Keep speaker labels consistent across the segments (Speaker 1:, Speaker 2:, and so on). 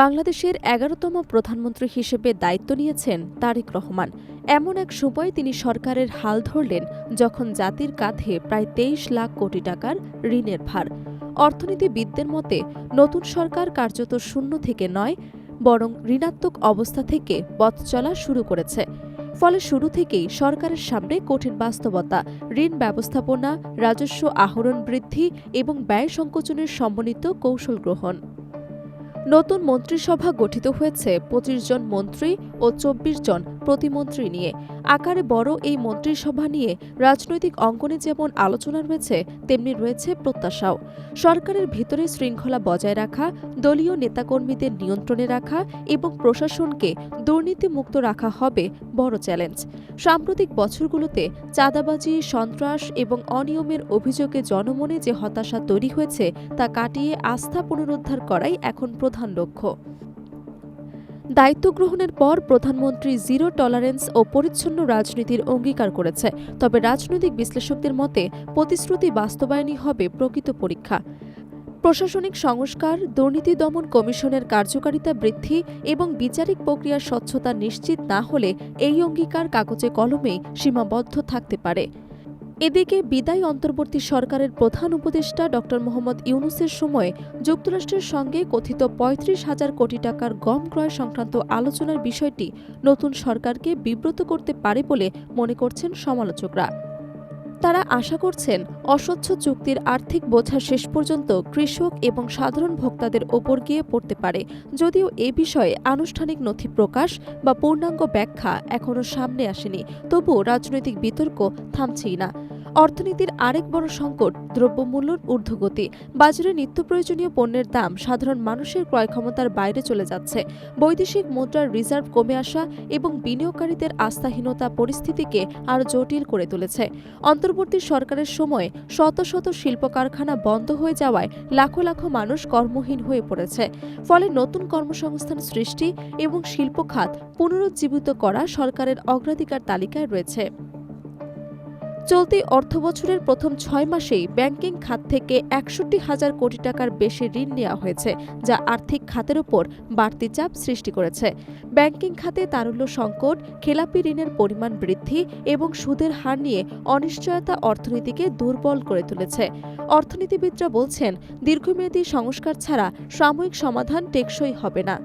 Speaker 1: বাংলাদেশের ১১তম প্রধানমন্ত্রী হিসেবে দায়িত্ব নিয়েছেন তারেক রহমান। এমন এক সময় তিনি সরকারের হাল ধরলেন যখন জাতির কাঁধে প্রায় ২৩ লাখ কোটি টাকার ঋণের ভার। অর্থনীতিবিদদের মতে নতুন সরকার কার্যত শূন্য থেকে নয়, বরং ঋণাত্মক অবস্থা থেকে পথ চলা শুরু করেছে। ফলে শুরু থেকেই সরকারের সামনে কঠিন বাস্তবতা, ঋণ ব্যবস্থাপনা, রাজস্ব আহরণ বৃদ্ধি এবং ব্যয় সংকোচনের সমন্বিত কৌশল গ্রহণ। নতুন মন্ত্রিসভা গঠিত হয়েছে ২৫ জন মন্ত্রী ও ২৪ জন প্রতিমন্ত্রী নিয়ে। আকারে বড় এই মন্ত্রিসভা নিয়ে রাজনৈতিক অঙ্গনে যেমন আলোচনা রয়েছে, তেমনি রয়েছে প্রত্যাশাও। সরকারের ভিতরে শৃঙ্খলা বজায় রাখা, দলীয় নেতাকর্মীদের নিয়ন্ত্রণে রাখা এবং প্রশাসনকে দুর্নীতিমুক্ত রাখা হবে বড় চ্যালেঞ্জ। সাম্প্রতিক বছরগুলোতে চাঁদাবাজি, সন্ত্রাস এবং অনিয়মের অভিযোগে জনমনে যে হতাশা তৈরি হয়েছে তা কাটিয়ে আস্থা পুনরুদ্ধার করাই এখন প্রধান লক্ষ্য। দায়িত্ব গ্রহণের পর প্রধানমন্ত্রী জিরো টলারেন্স ও পরিচ্ছন্ন রাজনীতির অঙ্গীকার করেছে। তবে রাজনৈতিক বিশ্লেষকদের মতে প্রতিশ্রুতি বাস্তবায়নই হবে প্রকৃত পরীক্ষা। প্রশাসনিক সংস্কার, দুর্নীতি দমন কমিশনের কার্যকারিতা বৃদ্ধি এবং বিচারিক প্রক্রিয়ার স্বচ্ছতা নিশ্চিত না হলে এই অঙ্গীকার কাগজে কলমেই সীমাবদ্ধ থাকতে পারে। এদিকে বিদায়ী অন্তর্বর্তী সরকারের প্রধান উপদেষ্টা ড মোহাম্মদ ইউনূসের সময়ে যুক্তরাষ্ট্রের সঙ্গে কথিত ৩৫,০০০ কোটি টাকার গম ক্রয় সংক্রান্ত আলোচনার বিষয়টি নতুন সরকারকে বিব্রত করতে পারে বলে মনে করছেন সমালোচকরা। তারা আশা করছেন অস্বচ্ছ চুক্তির আর্থিক বোঝা শেষ পর্যন্ত কৃষক এবং সাধারণ ভোক্তাদের ওপর গিয়ে পড়তে পারে। যদিও এ বিষয়ে আনুষ্ঠানিক নথি প্রকাশ বা পূর্ণাঙ্গ ব্যাখ্যা এখনও সামনে আসেনি, তবুও রাজনৈতিক বিতর্ক থামছেই না। অর্থনীতির আরেক বড় সংকট দ্রব্যমূল্যের ঊর্ধ্বগতি। বাজারে নিত্য প্রয়োজনীয় পণ্যের দাম সাধারণ মানুষের ক্রয় ক্ষমতার বাইরে চলে যাচ্ছে। বৈদেশিক মুদ্রার রিজার্ভ কমে আসা এবং বিনিয়োগকারীদের আস্থাহীনতা পরিস্থিতিকে আরও জটিল করে তুলেছে। অন্তর্বর্তী সরকারের সময়ে শত শত শিল্প কারখানা বন্ধ হয়ে যাওয়ায় লাখো লাখো মানুষ কর্মহীন হয়ে পড়েছে। ফলে নতুন কর্মসংস্থান সৃষ্টি এবং শিল্প খাত পুনরুজ্জীবিত করা সরকারের অগ্রাধিকার তালিকায় রয়েছে। চলতি অর্থবছরের প্রথম ৬ মাসেই ব্যাংকিং খাত থেকে ৬১,০০০ কোটি টাকার বেশি ঋণ নেওয়া হয়েছে, যা আর্থিক খাতের ওপর বাড়তি চাপ সৃষ্টি করেছে। ব্যাংকিং খাতে তারল্য সংকট, খেলাপি ঋণের পরিমাণ বৃদ্ধি এবং সুদের হার নিয়ে অনিশ্চয়তা অর্থনীতিকে দুর্বল করে তুলেছে। অর্থনীতিবিদরা বলছেন, দীর্ঘমেয়াদী সংস্কার ছাড়া সাময়িক সমাধান টেকসই হবে না।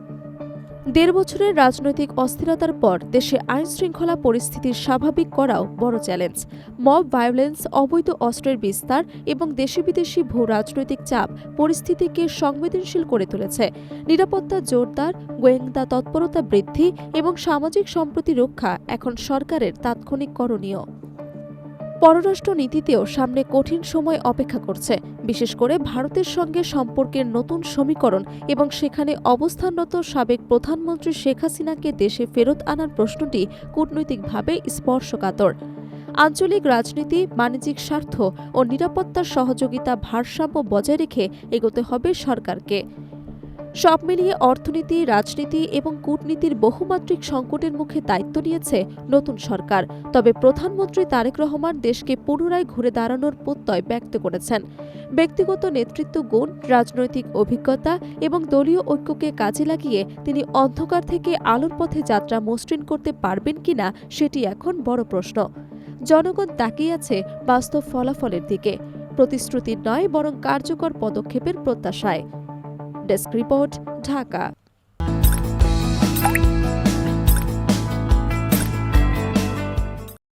Speaker 1: ১.৫ বছরের রাজনৈতিক অস্থিরতার পর দেশে আইনশৃঙ্খলা পরিস্থিতির স্বাভাবিক করাও বড় চ্যালেঞ্জ। মব ভায়োলেন্স, অবৈধ অস্ত্রের বিস্তার এবং দেশি বিদেশি ভূ রাজনৈতিক চাপ পরিস্থিতিকে সংবেদনশীল করে তুলেছে। নিরাপত্তা জোরদার, গোয়েন্দা তৎপরতা বৃদ্ধি এবং সামাজিক সম্প্রীতি রক্ষা এখন সরকারের তাৎক্ষণিক করণীয়। পররাষ্ট্র নীতিতেও সামনে কঠিন সময় অপেক্ষা করছে, বিশেষ করে ভারতের সঙ্গে সম্পর্কের নতুন সমীকরণ এবং সেখানে অবস্থানরত সাবেক প্রধানমন্ত্রী শেখ হাসিনাকে দেশে ফেরত আনার প্রশ্নটি কূটনৈতিকভাবে স্পর্শকাতর। আঞ্চলিক রাজনীতি, বাণিজ্যিক স্বার্থ ও নিরাপত্তার সহযোগিতা ভারসাম্য বজায় রেখে এগোতে হবে সরকারকে। সব মিলিয়ে অর্থনীতি, রাজনীতি এবং কূটনীতির বহুমাত্রিক সংকটের মুখে দায়িত্ব নিয়েছে নতুন সরকার। তবে প্রধানমন্ত্রী তারেক রহমান দেশকে পুনরায় ঘুরে দাঁড়ানোর প্রত্যয় ব্যক্ত করেছেন। ব্যক্তিগত নেতৃত্ব গুণ, রাজনৈতিক অভিজ্ঞতা এবং দলীয় ঐক্যকে কাজে লাগিয়ে তিনি অন্ধকার থেকে আলোর পথে যাত্রা মসৃণ করতে পারবেন কিনা সেটি এখন বড় প্রশ্ন। জনগণ তাকিয়ে আছে বাস্তব ফলাফলের দিকে, প্রতিশ্রুতির নয় বরং কার্যকর পদক্ষেপের প্রত্যাশায়। Desk report, Dhaka.